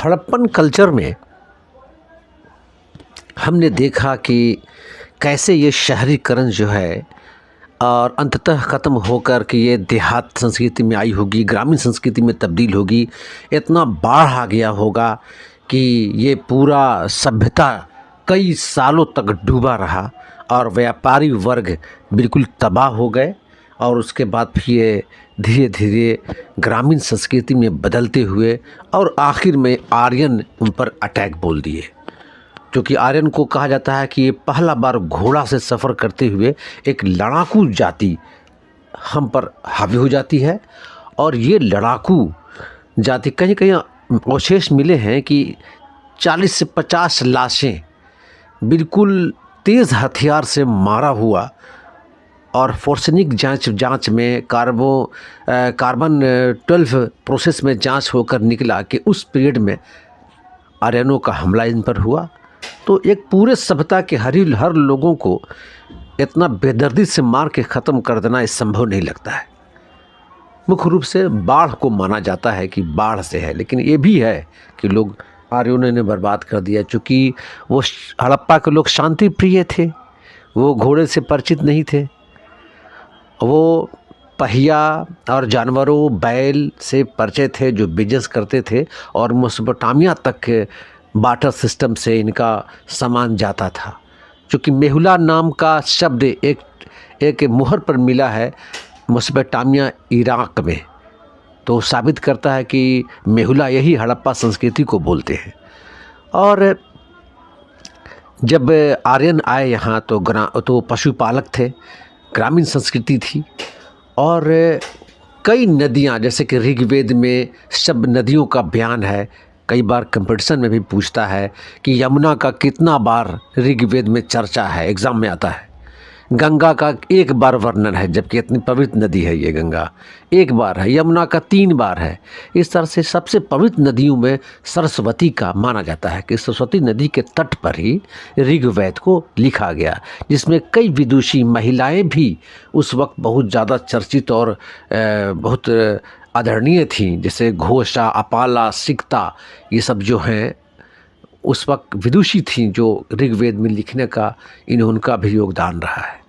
Harappan culture में हमने देखा कि कैसे ये शहरीकरण जो है और अंततः ख़त्म होकर कि ये देहात संस्कृति में आई होगी, ग्रामीण संस्कृति में तब्दील होगी। इतना बाढ़ आ गया होगा कि ये पूरा सभ्यता कई सालों तक डूबा रहा और व्यापारी वर्ग बिल्कुल तबाह हो गए। और उसके बाद फिर ये धीरे धीरे ग्रामीण संस्कृति में बदलते हुए और आखिर में आर्यन उन पर अटैक बोल दिए, क्योंकि आर्यन को कहा जाता है कि ये पहला बार घोड़ा से सफ़र करते हुए एक लड़ाकू जाति हम पर हावी हो जाती है। और ये लड़ाकू जाति कहीं कहीं अवशेष मिले हैं कि 40 से 50 लाशें बिल्कुल तेज़ हथियार से मारा हुआ और फोरेंसिक जांच में कार्बन 12 प्रोसेस में जांच होकर निकला कि उस पीरियड में आर्यनों का हमला इन पर हुआ। तो एक पूरे सभ्यता के हर लोगों को इतना बेदर्दी से मार के ख़त्म कर देना इस संभव नहीं लगता है। मुख्य रूप से बाढ़ को माना जाता है कि बाढ़ से है, लेकिन ये भी है कि लोग आर्यों ने बर्बाद कर दिया, चूँकि वो हड़प्पा के लोग शांति प्रिय थे, वो घोड़े से परिचित नहीं थे, वो पहिया और जानवरों बैल से परिचय थे जो बिजनेस करते थे और मेसोपोटामिया तक बाटर सिस्टम से इनका सामान जाता था। चूँकि मेहुला नाम का शब्द एक मुहर पर मिला है मेसोपोटामिया इराक में, तो साबित करता है कि मेहुला यही हड़प्पा संस्कृति को बोलते हैं। और जब आर्यन आए यहाँ तो पशुपालक थे, ग्रामीण संस्कृति थी। और कई नदियाँ, जैसे कि ऋग्वेद में सब नदियों का बयान है, कई बार कंपटीशन में भी पूछता है कि यमुना का कितना बार ऋग्वेद में चर्चा है, एग्ज़ाम में आता है। गंगा का 1 बार वर्णन है, जबकि इतनी पवित्र नदी है ये गंगा, 1 बार है। यमुना का 3 बार है। इस तरह से सबसे पवित्र नदियों में सरस्वती का माना जाता है कि सरस्वती नदी के तट पर ही ऋग्वेद को लिखा गया, जिसमें कई विदुषी महिलाएं भी उस वक्त बहुत ज़्यादा चर्चित और बहुत आदरणीय थीं, जैसे घोषा, अपाला, सिक्ता, ये सब जो हैं उस वक्त विदुषी थीं जो ऋग्वेद में लिखने का उनका भी योगदान रहा है।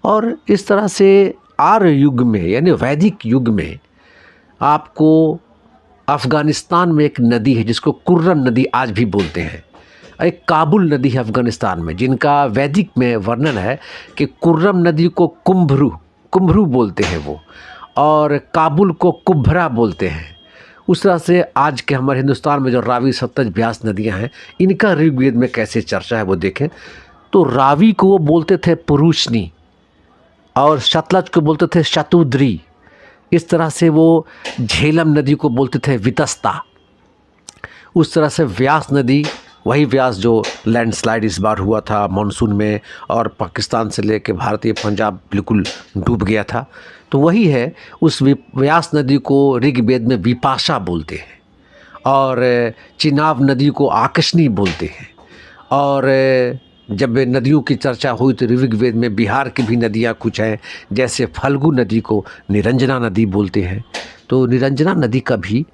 और इस तरह से आर्य युग में यानी वैदिक युग में आपको अफ़गानिस्तान में एक नदी है जिसको कुर्रम नदी आज भी बोलते हैं। एक काबुल नदी है अफ़गानिस्तान में, जिनका वैदिक में वर्णन है कि कुर्रम नदी को कुम्भरू बोलते हैं वो, और काबुल को कुब्भरा बोलते हैं। उस तरह से आज के हमारे हिंदुस्तान में जो रावी, सतलज, ब्यास नदियां हैं, इनका ऋग्वेद में कैसे चर्चा है वो देखें तो रावी को वो बोलते थे पुरुषनी और सतलज को बोलते थे शतुद्री। इस तरह से वो झेलम नदी को बोलते थे वितस्ता। उस तरह से व्यास नदी, वही व्यास जो लैंडस्लाइड इस बार हुआ था मानसून में और पाकिस्तान से लेकर भारतीय पंजाब बिल्कुल डूब गया था, तो वही है। उस व्यास नदी को ऋग्वेद में विपाशा बोलते हैं और चिनाब नदी को आकशनी बोलते हैं। और जब नदियों की चर्चा हुई तो ऋग्वेद में बिहार की भी नदियाँ कुछ हैं, जैसे फल्गु नदी को निरंजना नदी बोलते हैं। तो निरंजना नदी का भी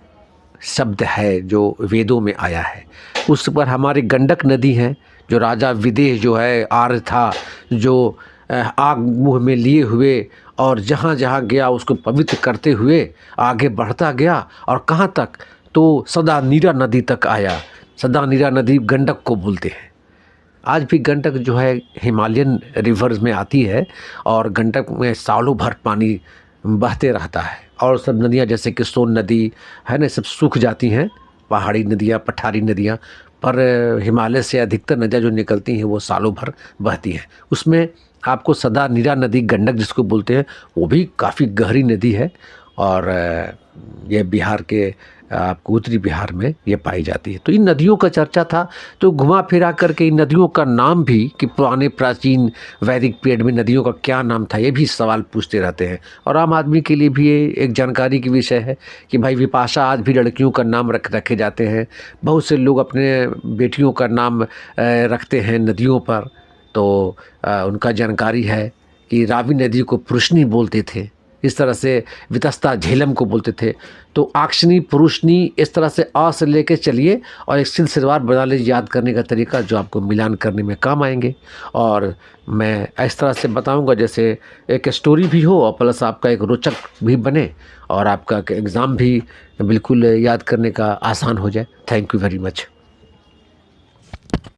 शब्द है जो वेदों में आया है। उस पर हमारी गंडक नदी है, जो राजा विदेह जो है आर्य था, जो आग मुँह में लिए हुए और जहाँ जहाँ गया उसको पवित्र करते हुए आगे बढ़ता गया और कहाँ तक, तो सदा नीरा नदी तक आया। सदा नीरा नदी गंडक को बोलते हैं। आज भी गंडक जो है हिमालयन रिवर्स में आती है और गंडक में सालों भर पानी बहते रहता है। और सब नदियाँ जैसे कि सोन नदी है ना, सब सूख जाती हैं, पहाड़ी नदियाँ, पठारी नदियाँ, पर हिमालय से अधिकतर नदियाँ जो निकलती हैं वो सालों भर बहती हैं। उसमें आपको सदा नीरा नदी, गंडक जिसको बोलते हैं, वो भी काफ़ी गहरी नदी है और ये बिहार के आपको उत्तरी बिहार में ये पाई जाती है। तो इन नदियों का चर्चा था, तो घुमा फिरा करके इन नदियों का नाम भी कि पुराने प्राचीन वैदिक पीरियड में नदियों का क्या नाम था, ये भी सवाल पूछते रहते हैं। और आम आदमी के लिए भी ये एक जानकारी की विषय है कि भाई विपाशा आज भी लड़कियों का नाम रखे जाते हैं। बहुत से लोग अपने बेटियों का नाम रखते हैं नदियों पर, तो उनका जानकारी है कि रावी नदी को पुरुषनी बोलते थे। इस तरह से वितस्ता झेलम को बोलते थे। तो आक्षनी पुरुषनी इस तरह से अ से लेके चलिए और एक सिलसिलेवार बना लीजिए याद करने का तरीका, जो आपको मिलान करने में काम आएंगे। और मैं इस तरह से बताऊंगा जैसे एक स्टोरी भी हो और प्लस आपका एक रोचक भी बने और आपका एग्ज़ाम भी बिल्कुल याद करने का आसान हो जाए। Thank you very much.